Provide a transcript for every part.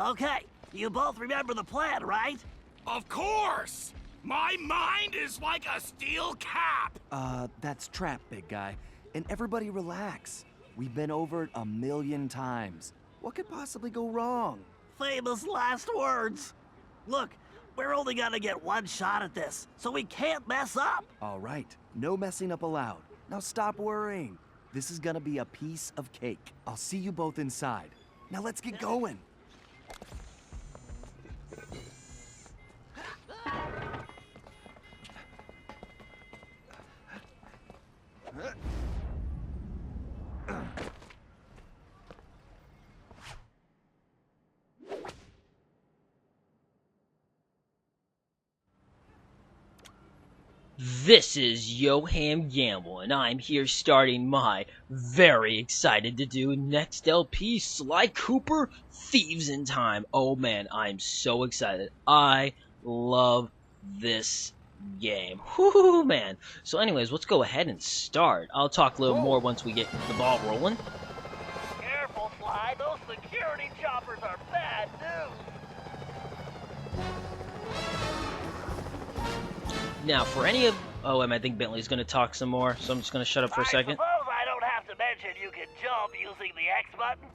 Okay, you both remember the plan, right? Of course! My mind is like a steel cap! That's trap, big guy. And everybody relax. We've been over it 1,000,000 times. What could possibly go wrong? Famous last words. Look, we're only gonna get one shot at this, so we can't mess up. All right, no messing up allowed. Now stop worrying. This is gonna be a piece of cake. I'll see you both inside. Now let's get going. This is Yoham Gamble, and I'm here starting my very excited to do next LP Sly Cooper Thieves in Time. Oh man, I'm so excited. I love this game. Whoo man. So anyways, let's go ahead and start. I'll talk a little more once we get the ball rolling. Careful, Sly. Those security choppers are bad news. Now, for any of... Oh, I think Bentley's going to talk some more, so I'm just going to shut up for a second. I suppose I don't have to mention you can jump using the X button.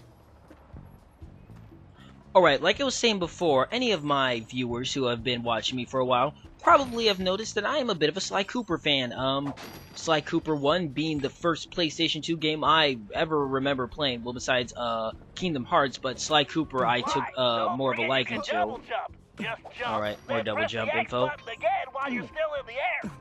Alright, like I was saying before, any of my viewers who have been watching me for a while probably have noticed that I am a bit of a Sly Cooper fan. Sly Cooper 1 being the first PlayStation 2 game I ever remember playing, well, besides Kingdom Hearts, but Sly Cooper I took more of a liking to. Alright, more double jump info.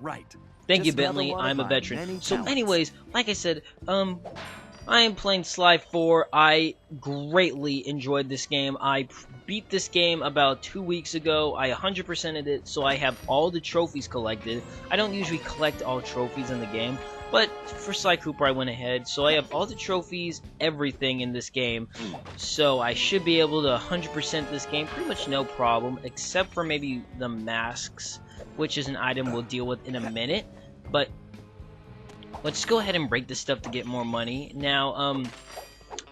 Right. Thank you, Just another Bentley. one of I'm a my veteran. many So talents. anyways, like I said, I am playing Sly 4. I greatly enjoyed this game. I beat this game about 2 weeks ago. I 100%ed it, so I have all the trophies collected. I don't usually collect all trophies in the game, but for Sly Cooper I went ahead. So I have all the trophies, everything in this game. So I should be able to 100% this game pretty much no problem, except for maybe the masks, which is an item we'll deal with in a minute. But let's go ahead and break this stuff to get more money. Now,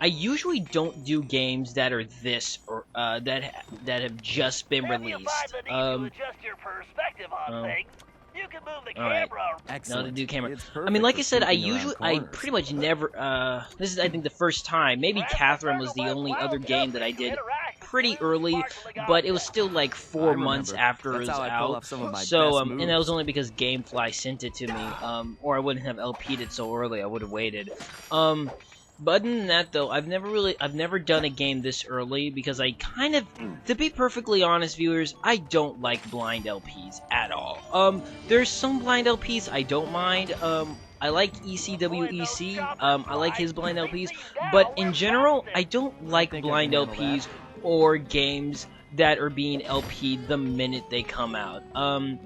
I usually don't do games that are this or that have just been released. You can move the Alright. camera. Excellent. No, to do camera. It's I mean, like I perfect said, for I sneaking around usually, corners. pretty much never, this is, I think, the first time. Maybe Catherine was the only other game that I did pretty early, but it was still like 4 months remember. after it was That's how I pull out. off some of my So, best and that moves. was only because Gamefly sent it to me, or I wouldn't have LP'd it so early. I would have waited. But other than that, though, I've never done a game this early because I kind of, to be perfectly honest, viewers, I don't like blind LPs at all. There's some blind LPs I don't mind. I like ECWEC. I like his blind LPs, but in general, I don't like think I blind can handle LPs or games that are being LP'd the minute they come out. I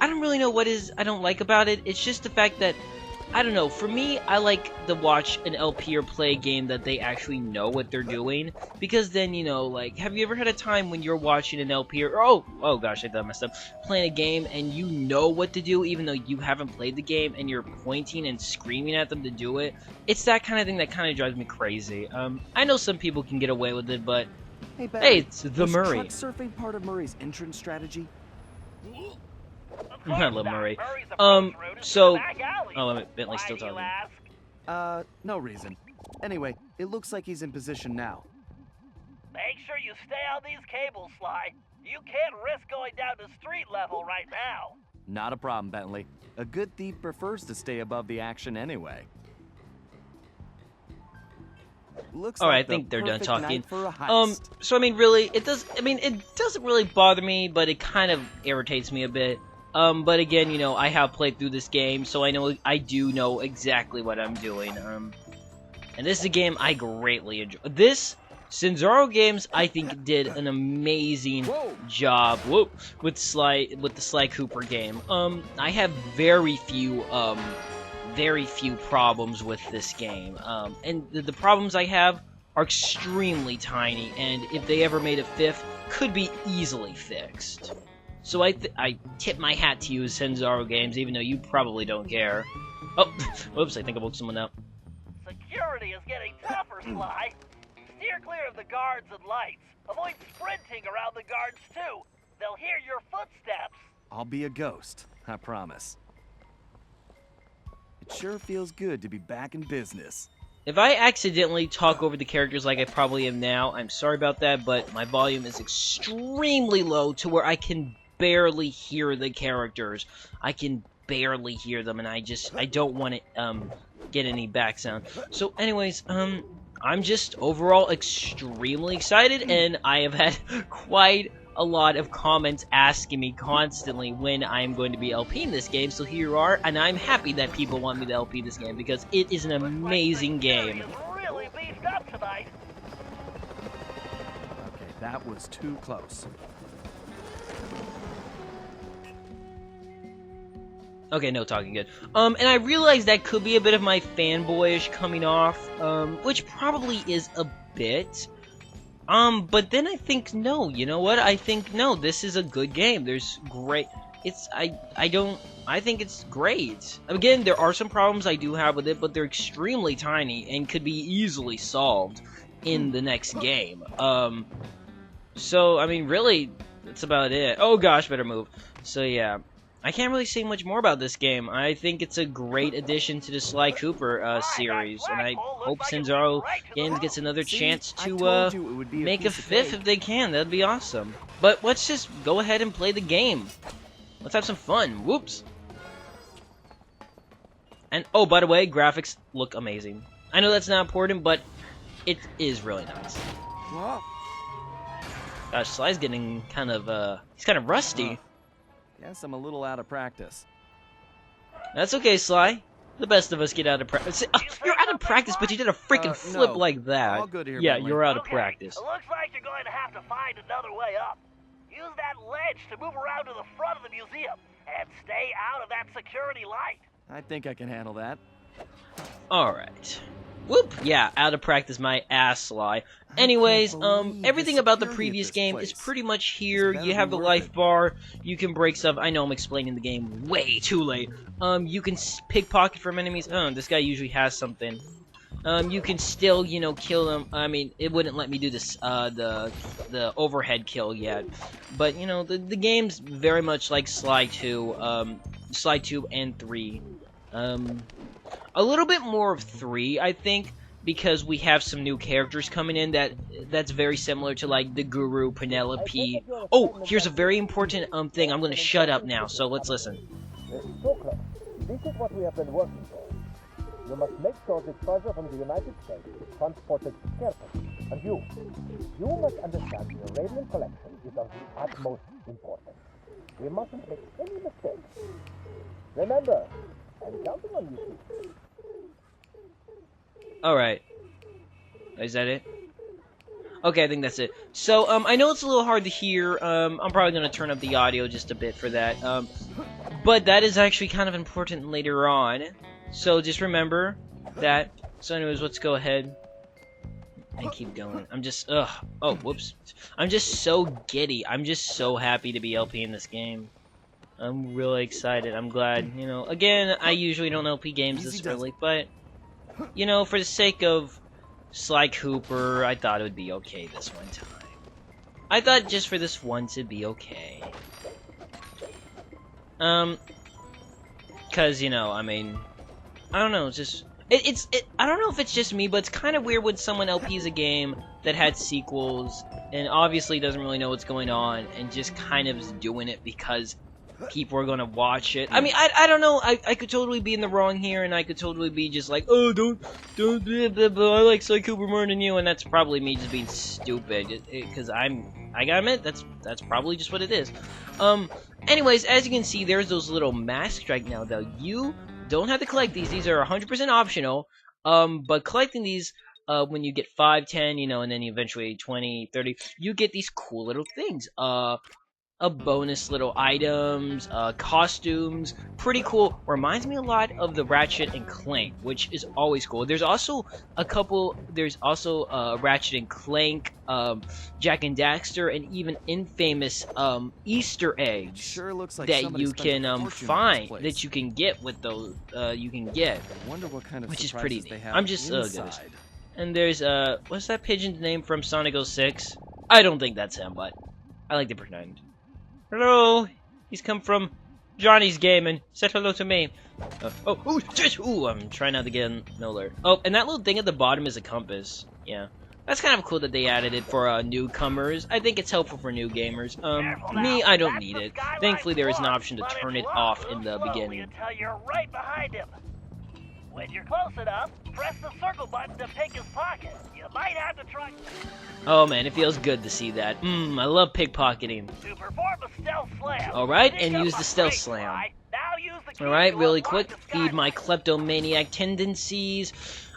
don't really know what I don't like about it. It's just the fact that, I don't know, for me, I like to watch an LP or play a game that they actually know what they're doing, because then, you know, like, have you ever had a time when you're watching an LP or, oh gosh, I thought I messed up, playing a game and you know what to do even though you haven't played the game and you're pointing and screaming at them to do it? It's that kind of thing that kind of drives me crazy. I know some people can get away with it, but, Hey, hey, it's the was Murray. truck surfing part of Murray's entrance strategy? I love Murray. So, Bentley's still talking. No reason. Anyway, it looks like he's in position now. Make sure you stay on these cables, Sly. You can't risk going down to street level right now. Not a problem, Bentley. A good thief prefers to stay above the action anyway. Looks Alright, I like the think they're done perfect talking. night for a heist. So I mean, really, it doesn't really bother me, but it kind of irritates me a bit. But again, you know, I have played through this game, so I do know exactly what I'm doing. And this is a game I greatly enjoy. This, Cinzaro Games, I think, did an amazing job with the Sly Cooper game. I have very few problems with this game. And the problems I have are extremely tiny, and if they ever made a fifth, could be easily fixed. So I tip my hat to you, Cinzaro Games, even though you probably don't care. Oh, whoops, I think I woke someone up. Security is getting tougher, Sly. Steer Steer clear of the guards and lights. Avoid sprinting around the guards, too. They'll hear your footsteps. I'll be a ghost, I promise. It sure feels good to be back in business. If I accidentally talk over the characters like I probably am now, I'm sorry about that, but my volume is extremely low to where I can barely hear the characters. I can barely hear them, and I don't want to get any back sound. So anyways, I'm just overall extremely excited, and I have had quite a lot of comments asking me constantly when I'm going to be LPing this game, so here you are, and I'm happy that people want me to LP this game because it is an amazing game. Really beefed up tonight. Okay, that was too close. Okay, no talking good. And I realize that could be a bit of my fanboyish coming off, which probably is a bit. But then I think, no, you know what? I think, no, this is a good game. There's great, I think it's great. Again, there are some problems I do have with it, but they're extremely tiny and could be easily solved in the next game. So, I mean, really, that's about it. Oh gosh, better move. So yeah. I can't really say much more about this game. I think it's a great addition to the Sly Cooper series, and I hope Cinzaro Games gets another chance to make a fifth if they can. That'd be awesome. But let's just go ahead and play the game. Let's have some fun. Whoops. And oh, by the way, graphics look amazing. I know that's not important, but it is really nice. Gosh, Sly's getting kind of he's kind of rusty. Guess I'm a little out of practice. That's okay, Sly. The best of us get out of practice. You're out of practice, but you did a freaking flip no. like that. All good here, Yeah, Bentley. you're out of Okay, practice. It looks like you're going to have to find another way up. Use that ledge to move around to the front of the museum, and stay out of that security light. I think I can handle that. Alright. Whoop! Yeah, out of practice my ass, Sly. Anyways, everything about the previous game is pretty much here. You have the life bar, you can break stuff. I know I'm explaining the game way too late. You can pickpocket from enemies. Oh, this guy usually has something. You can still, you know, kill them. I mean, it wouldn't let me do this, the overhead kill yet. But, you know, the game's very much like Sly 2, Sly 2 and 3. A little bit more of 3, I think, because we have some new characters coming in that's very similar to, like, the Guru, Penelope. Oh, here's a very important thing. I'm gonna shut up now, so let's listen. So close. This is what we have been working for. You must make sure the treasure from the United States is transported carefully. And you must understand the Arabian collection is of the utmost importance. We mustn't make any mistakes. Remember, I'm counting on you two. Alright. Is that it? Okay, I think that's it. So, I know it's a little hard to hear. I'm probably going to turn up the audio just a bit for that. But that is actually kind of important later on. So, just remember that. So, anyways, let's go ahead and keep going. I'm just, oh, whoops. I'm just so giddy. I'm just so happy to be LP in this game. I'm really excited. I'm glad, you know. Again, I usually don't LP games this early, but, you know, for the sake of Sly Cooper, I thought it would be okay this one time. I thought just for this once it'd be okay. Cause, you know, I mean, I don't know, it's just, I don't know if it's just me, but it's kind of weird when someone LPs a game that had sequels, and obviously doesn't really know what's going on, and just kind of is doing it because people are gonna watch it. I mean, I don't know. I could totally be in the wrong here, and I could totally be just like, oh, don't, blah, blah, blah, I like Sly Cooper more than you, and that's probably me just being stupid. Because I gotta admit, that's probably just what it is. Anyways, as you can see, there's those little masks right now, though. You don't have to collect these. These are 100% optional. But collecting these, when you get 5, 10, you know, and then eventually 20, 30, you get these cool little things. A bonus little items, costumes, pretty cool. Reminds me a lot of the Ratchet and Clank, which is always cool. There's also Ratchet and Clank, Jack and Daxter, and even infamous Easter eggs Sure looks like that you can find, that that you can get with those. You can get, I wonder what kind of which is surprises pretty they neat. have I'm just inside. And there's, what's that pigeon's name from Sonic 06? I don't think that's him, but I like to pretend. Hello! He's come from Johnny's Gaming. Said hello to me. Ooh, I'm trying not to get an alert. Oh, and that little thing at the bottom is a compass. Yeah. That's kind of cool that they added it for newcomers. I think it's helpful for new gamers. Me, I don't need it. Thankfully, there is an option to turn it off in the beginning. Until you're right behind him. When you're close enough, press the circle button to pick his pocket. You might have to try. Oh man, it feels good to see that. I love pickpocketing. To perform a stealth slam. Alright, and use the stealth slam. Alright, really quick, feed my kleptomaniac tendencies.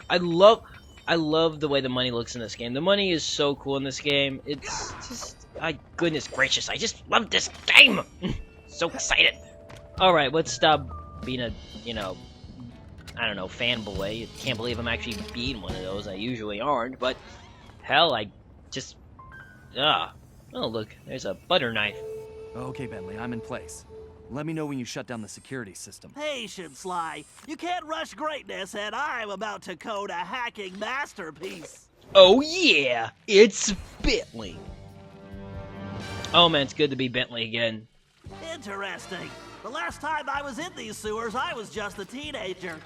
I love the way the money looks in this game. The money is so cool in this game. It's just, goodness gracious, I just love this game. So excited. Alright, let's stop being a, I don't know, fanboy. Can't believe I'm actually being one of those. I usually aren't, but hell, I just, Oh, look, there's a butter knife. Okay, Bentley, I'm in place. Let me know when you shut down the security system. Patience, Sly. You can't rush greatness, and I'm about to code a hacking masterpiece. Oh yeah, it's Bentley. Oh man, it's good to be Bentley again. Interesting. The last time I was in these sewers, I was just a teenager.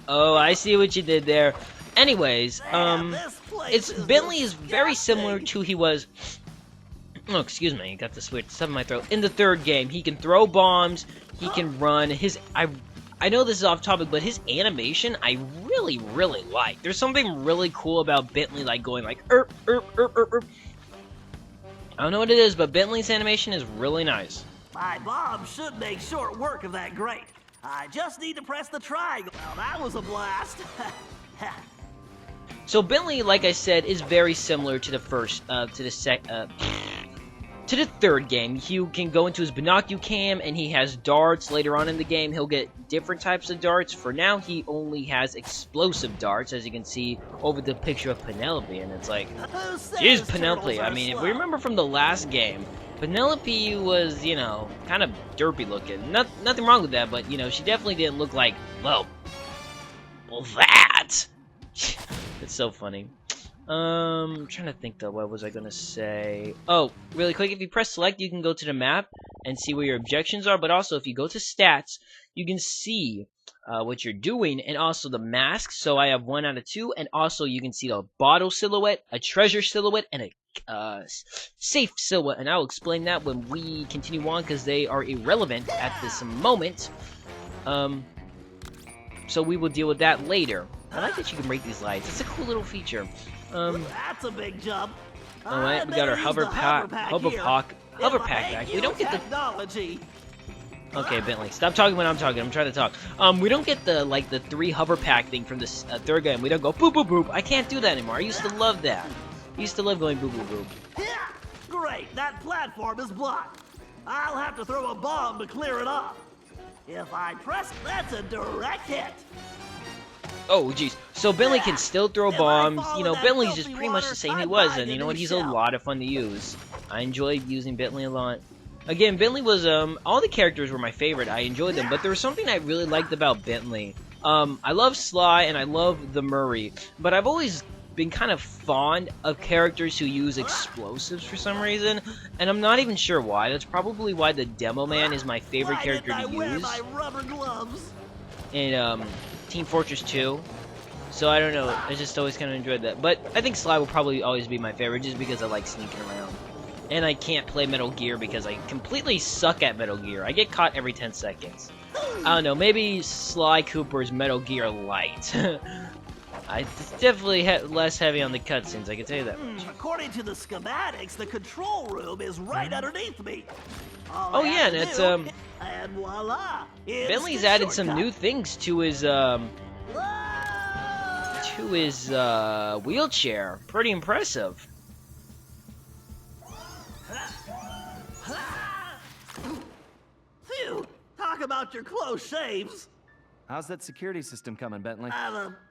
Oh, I see what you did there. Anyways, Man, this place is Bentley is very disgusting. similar to he was. Oh, excuse me, got this weird stuff in my throat. In the third game, he can throw bombs, he can run. I know this is off topic, but his animation I really like. There's something really cool about Bentley, like going like I don't know what it is, but Bentley's animation is really nice. My bomb should make short work of that grate. I just need to press the triangle. Well, that was a blast. So Bentley, like I said, is very similar to the first, to the third game. You can go into his binocucam, and he has darts. Later on in the game, he'll get different types of darts. For now, he only has explosive darts, as you can see over the picture of Penelope, and it's like, Who says geez, Penelope. turtles I are mean, if slow? we remember from the last game, Penelope was, kind of derpy looking. Nothing wrong with that, but, she definitely didn't look like, well, that. It's so funny. I'm trying to think though, what was I gonna say? Oh, really quick, if you press select, you can go to the map and see where your objections are, but also if you go to stats, you can see what you're doing, and also the mask. So I have 1 out of 2, and also you can see a bottle silhouette, a treasure silhouette, and a safe silhouette, and I'll explain that when we continue on, because they are irrelevant at this moment. So we will deal with that later. I like that you can break these lights. It's a cool little feature. That's a big jump. Alright, we got our hover pack back. We don't get the technology. Okay, Bentley, stop talking when I'm talking. I'm trying to talk. We don't get the 3 hover pack thing from this third game. We don't go boop boop boop. I can't do that anymore. I used to love that. I used to love going boop boop boop. Yeah, great. That platform is blocked. I'll have to throw a bomb to clear it off. If I press, that's a direct hit. Oh, jeez. So Bentley can still throw If I bombs. fall You in know, that Bentley's filthy just pretty much water, the same he I'm was, buying and a you know what? new He's shell. a lot of fun to use. I enjoyed using Bentley a lot. Again, Bentley was, all the characters were my favorite. I enjoyed them, but there was something I really liked about Bentley. I love Sly and I love the Murray, but I've always been kind of fond of characters who use explosives for some reason, and I'm not even sure why. That's probably why the Demo Man is my favorite Why character didn't I to wear use my rubber gloves? in Team Fortress 2. So I don't know, I just always kind of enjoyed that. But I think Sly will probably always be my favorite just because I like sneaking around. And I can't play Metal Gear because I completely suck at Metal Gear. I get caught every 10 seconds. I don't know, maybe Sly Cooper's Metal Gear Light. It's definitely less heavy on the cutscenes, I can tell you that much. According to the schematics, the control room is right underneath me. All Oh I yeah, have and to it's do, and voila! Bentley's added some new things to his wheelchair. Pretty impressive. Phew! Talk about your close shaves. How's that security system coming, Bentley?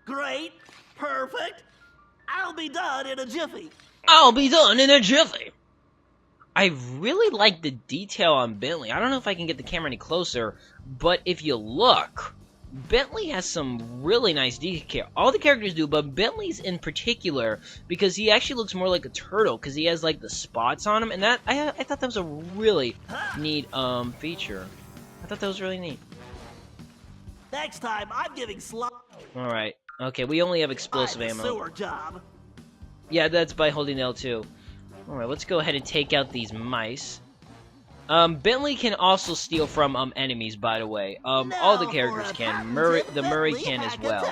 Great, perfect. I'll be done in a jiffy. I'll be done in a jiffy. I really like the detail on Bentley. I don't know if I can get the camera any closer, but if you look, Bentley has some really nice detail. All the characters do, but Bentley's in particular because he actually looks more like a turtle because he has like the spots on him, and that I thought that was a really neat feature. I thought that was really neat. Next time, I'm giving All right. Okay, we only have explosive ammo. sewer job. Yeah, that's by holding L2. All right, let's go ahead and take out these mice. Bentley can also steal from enemies, by the way. All the characters can. The Murray can as well.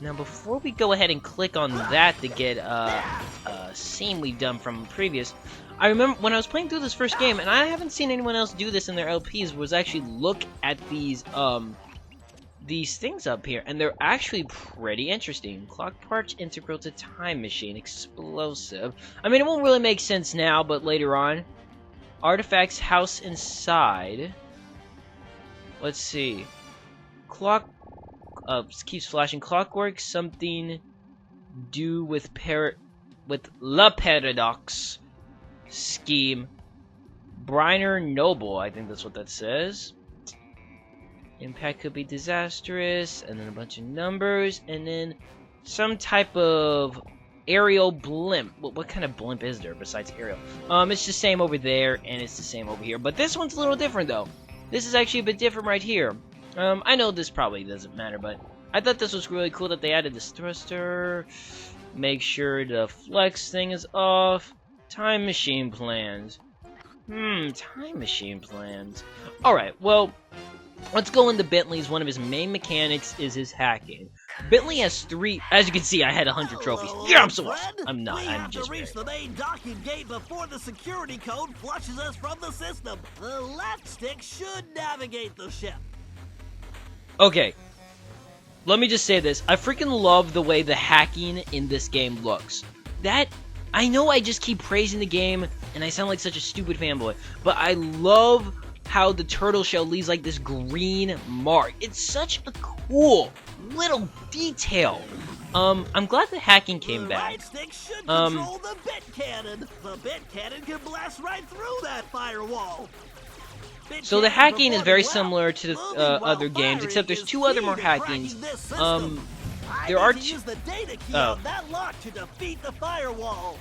Now, before we go ahead and click on that to get a scene we've done from previous, I remember when I was playing through this first game, and I haven't seen anyone else do this in their LPs, was actually look at these things up here, and they're actually pretty interesting. Clock parts integral to time machine, explosive. I mean, it won't really make sense now, but later on. Artifacts, house inside. Let's see. Clock keeps flashing. Clockwork, something do with La Paradox scheme. Briner Noble, I think that's what that says. Impact could be disastrous, and then a bunch of numbers, and then some type of aerial blimp. What kind of blimp is there besides aerial? It's the same over there, and it's the same over here. But this one's a little different, though. This is actually a bit different right here. I know this probably doesn't matter, but I thought this was really cool that they added this thruster. Make sure the flex thing is off. Time machine plans. Time machine plans. Alright, well, let's go into Bentley's. One of his main mechanics is his hacking. Bentley has 3. As you can see, I had 100 trophies. Yeah, I'm so awesome. I'm not. I'm just. We have to reach the main docking gate before the security code flushes us from the system. The left stick should navigate the ship. Okay. Let me just say this. I freaking love the way the hacking in this game looks. I know I just keep praising the game, and I sound like such a stupid fanboy, but I love how the turtle shell leaves like this green mark. It's such a cool little detail. I'm glad the hacking came back. Right stick should control the bit cannon. The bit cannon can blast right through that firewall. So the hacking is very similar to the other games, except there's 2 other more hackings. There are 2. That lock to defeat the firewall.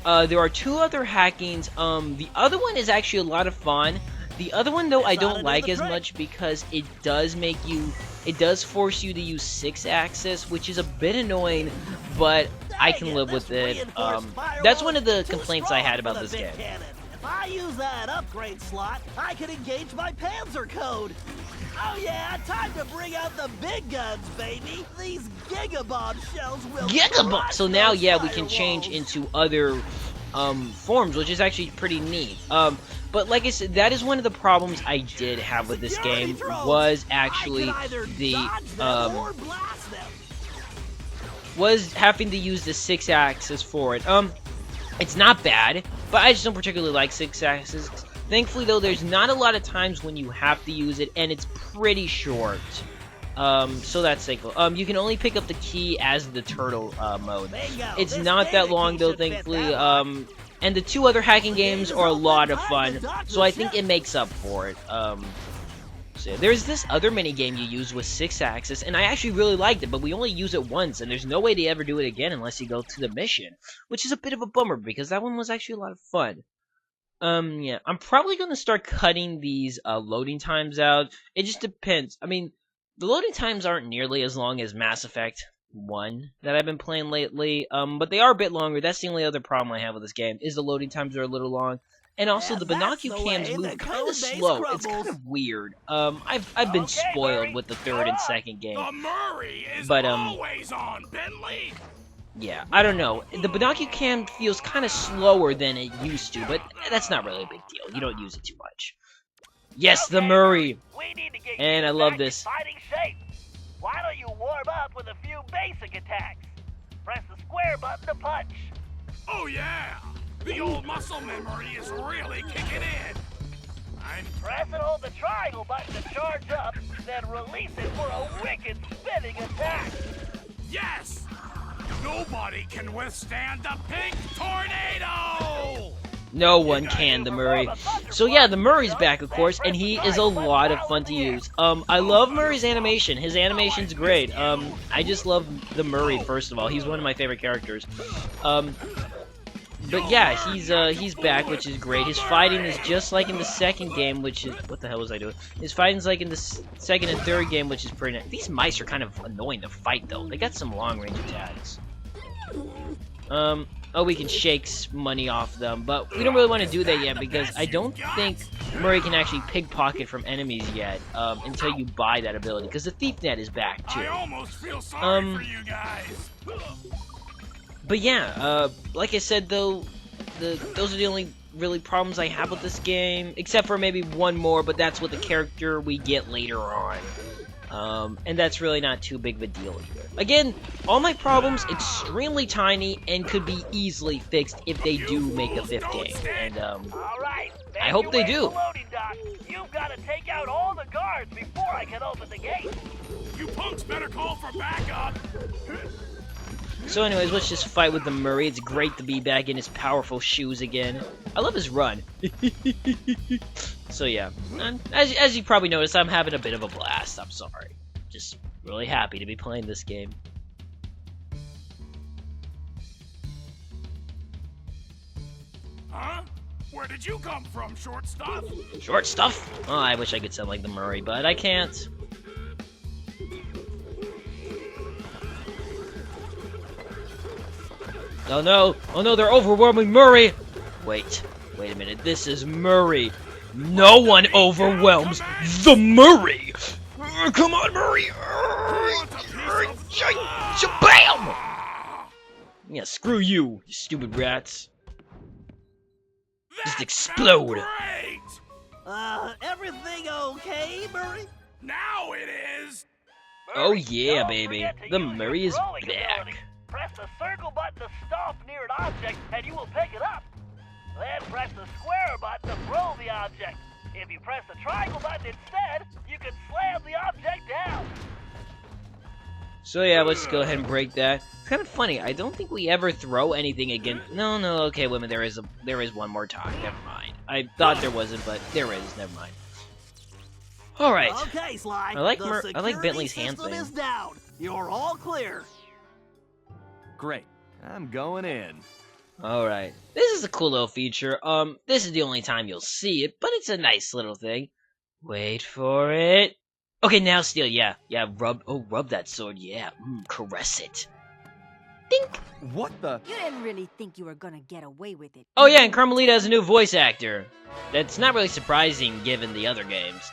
There are 2 other hackings. The other one is actually a lot of fun. The other one, though, I don't like as much because it does force you to use 6-axis, which is a bit annoying, but I can live with it. That's one of the complaints I had about this game. If I use that upgrade slot, I can engage my Panzer code. Oh yeah, time to bring out the big guns, baby. These Gigabomb shells will Gigabomb! So now, yeah, we can change into other forms, which is actually pretty neat. But like I said, that is one of the problems I did have with this game, was actually was having to use the 6-axis for it. It's not bad, but I just don't particularly like 6-axis. Thankfully, though, there's not a lot of times when you have to use it, and it's pretty short. So that's cool. You can only pick up the key as the turtle mode. It's not that long, though, thankfully. And the 2 other hacking games are a lot of fun, so I think it makes up for it. So there's this other minigame you use with 6-axis, and I actually really liked it, but we only use it once, and there's no way to ever do it again unless you go to the mission, which is a bit of a bummer, because that one was actually a lot of fun. Yeah, I'm probably going to start cutting these loading times out. It just depends. I mean, the loading times aren't nearly as long as Mass Effect 1 that I've been playing lately, but they are a bit longer. That's the only other problem I have with this game, is the loading times are a little long. And also, the binocular cams move kind of slow. It's kind of weird. I've been spoiled with the 3rd and 2nd game. The Murray is but always on, Bentley. Yeah, I don't know. The binocular cam feels kind of slower than it used to, but that's not really a big deal. You don't use it too much. Yes, the Murray. And I love this. Fighting shape. Why don't you warm up with a few basic attacks? Press the square button to punch. Oh yeah, the old muscle memory is really kicking in. Press and hold the triangle button to charge up, then release it for a wicked spinning attack. Yes! Nobody can withstand the pink tornado! No one can, the Murray. So yeah, the Murray's back, of course, and he is a lot of fun to use. I love Murray's animation. His animation's great. I just love the Murray, first of all. He's one of my favorite characters. But yeah, he's back, which is great. His fighting is just like in the second game, which is... What the hell was I doing? His fighting's like in the second and third game, which is pretty nice. These mice are kind of annoying to fight, though. They got some long-range attacks. Oh, we can shake money off them, but we don't really want to do that yet, because I don't think Murray can actually pickpocket from enemies yet, until you buy that ability, because the Thief Net is back, too. I almost feel sorry for you guys. But yeah, like I said though, those are the only really problems I have with this game, except for maybe one more, but that's with the character we get later on. And that's really not too big of a deal either. Again, all my problems extremely tiny and could be easily fixed if they do make a 5th game. And I hope they do. You've got to take out all the guards before I can open the gate. You punks better call for backup. So anyways, let's just fight with the Murray. It's great to be back in his powerful shoes again. I love his run. So yeah, and as you probably noticed, I'm having a bit of a blast. I'm sorry. Just really happy to be playing this game. Huh? Where did you come from, short stuff? Short stuff? Oh, I wish I could sound like the Murray, but I can't. Oh no! Oh no, they're overwhelming Murray! Wait a minute, this is Murray. No one overwhelms the Murray! Come on, Murray! Bam! Yeah, screw you, you stupid rats. Just explode! Everything okay, Murray? Now it is! Oh yeah, baby. The Murray is back. Press the circle button to stop near an object, and you will pick it up. Then press the square button to throw the object. If you press the triangle button instead, you can slam the object down. So yeah, let's go ahead and break that. It's kind of funny. I don't think we ever throw anything again. No, okay, wait a minute. There is one more time. Never mind. I thought there wasn't, but there is. Never mind. All right. Okay, Sly. I like Bentley's hand system thing. is down. You're all clear. Great. I'm going in. Alright. This is a cool little feature. This is the only time you'll see it, but it's a nice little thing. Wait for it. Okay, now steal. Yeah, rub that sword. Yeah, caress it. Dink! What the? You didn't really think you were gonna get away with it. Oh yeah, and Carmalita has a new voice actor. That's not really surprising given the other games.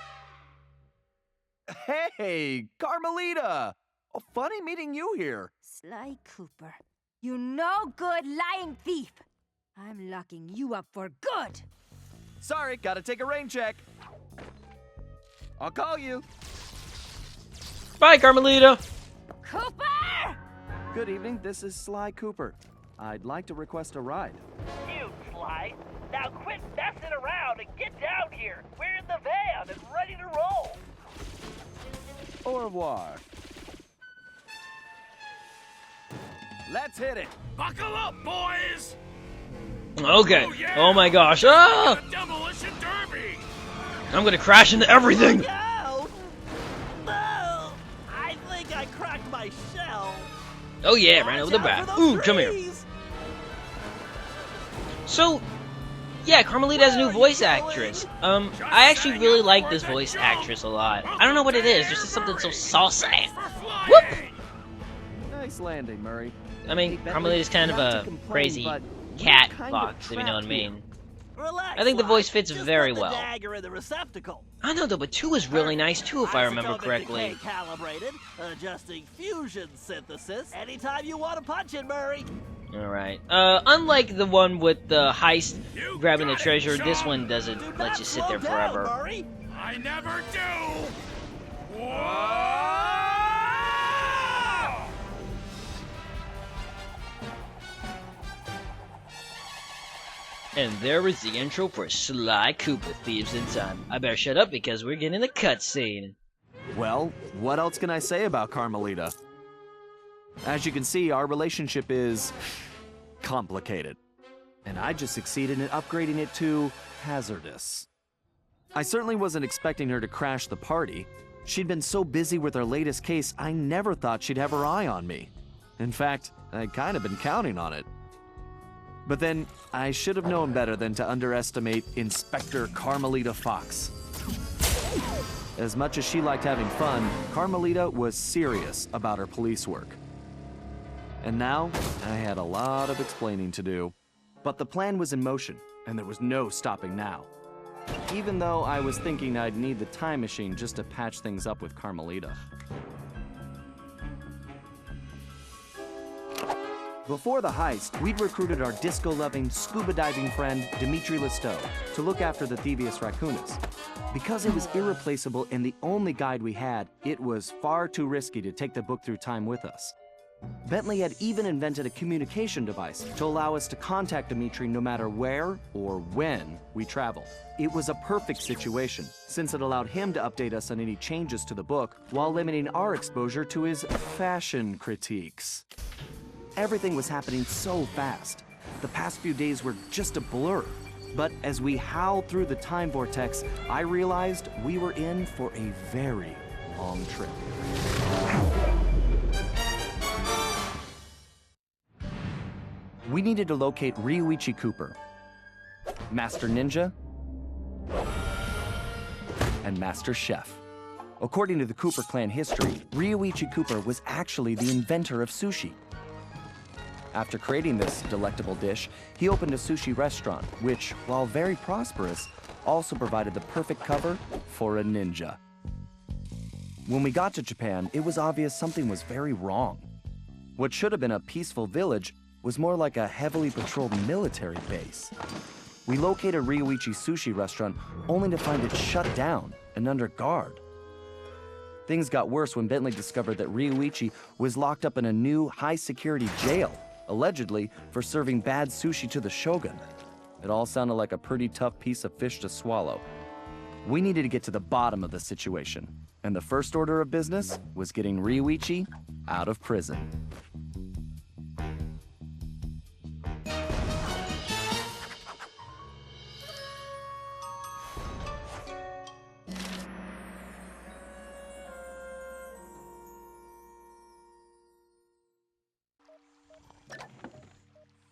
Hey, Carmalita! Oh, funny meeting you here. Sly Cooper, you no good lying thief. I'm locking you up for good. Sorry, gotta take a rain check. I'll call you. Bye, Carmalita! Cooper! Good evening, this is Sly Cooper. I'd like to request a ride. You, Sly. Now quit messing around and get down here. We're in the van and ready to roll. Au revoir. Let's hit it. Buckle up, boys! Okay. Oh, yeah. Oh my gosh. Ah! The demolition derby! I'm gonna crash into everything! Look out! No! I think I cracked my shell. Oh yeah, ran over the Watch out bat. for Ooh, those come here. trees. So, yeah, Carmalita has a new voice actress. I actually really like this voice actress a lot. I don't know what it is, there's just something so saucy. Whoop! Nice landing, Murray. I mean, Hey, Bentley, Carmelita's kind of not to a complain, crazy but cat we're kind of fox, if you know what I trapped mean. Relax, I think the Sly. voice fits Just very put the well. dagger in the receptacle. I know though, but 2 is really nice too, if I remember Isotopic correctly. decay calibrated, adjusting fusion synthesis. Anytime you want to punch it, Murray. Alright. Unlike the one with the heist You grabbing the got it, treasure, this Sean. one doesn't Do let not you sit slow there down, forever. Murray. I never do! Whoa! And there is the intro for Sly Cooper, Thieves in Time. I better shut up because we're getting the cutscene. Well, what else can I say about Carmalita? As you can see, our relationship is complicated. and I just succeeded in upgrading it to hazardous. I certainly wasn't expecting her to crash the party. She'd been so busy with her latest case, I never thought she'd have her eye on me. In fact, I'd kind of been counting on it. But then, I should have known better than to underestimate Inspector Carmalita Fox. As much as she liked having fun, Carmalita was serious about her police work. And now, I had a lot of explaining to do. But the plan was in motion, and there was no stopping now. Even though I was thinking I'd need the time machine just to patch things up with Carmalita. Before the heist, we'd recruited our disco-loving, scuba-diving friend, Dimitri Listeau, to look after the Thievius Raccoonus. Because it was irreplaceable and the only guide we had, it was far too risky to take the book through time with us. Bentley had even invented a communication device to allow us to contact Dimitri no matter where or when we traveled. It was a perfect situation, since it allowed him to update us on any changes to the book while limiting our exposure to his fashion critiques. Everything was happening so fast. The past few days were just a blur. But as we howled through the time vortex, I realized we were in for a very long trip. We needed to locate Ryuichi Cooper, Master Ninja, and Master Chef. According to the Cooper clan history, Ryuichi Cooper was actually the inventor of sushi. After creating this delectable dish, he opened a sushi restaurant, which, while very prosperous, also provided the perfect cover for a ninja. When we got to Japan, it was obvious something was very wrong. What should have been a peaceful village was more like a heavily patrolled military base. We located Ryuichi's sushi restaurant only to find it shut down and under guard. Things got worse when Bentley discovered that Ryuichi was locked up in a new high-security jail, allegedly for serving bad sushi to the shogun. It all sounded like a pretty tough piece of fish to swallow. We needed to get to the bottom of the situation, and the first order of business was getting Ryuichi out of prison.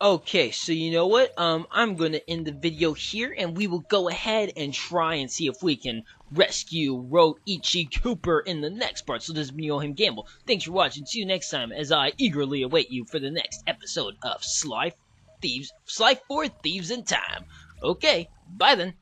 Okay, so you know what? I'm gonna end the video here, and we will go ahead and try and see if we can rescue Ryuichi Cooper in the next part. So this is me, Him Gamble. Thanks for watching. See you next time, as I eagerly await you for the next episode of Sly 4 Thieves in Time. Okay, bye then.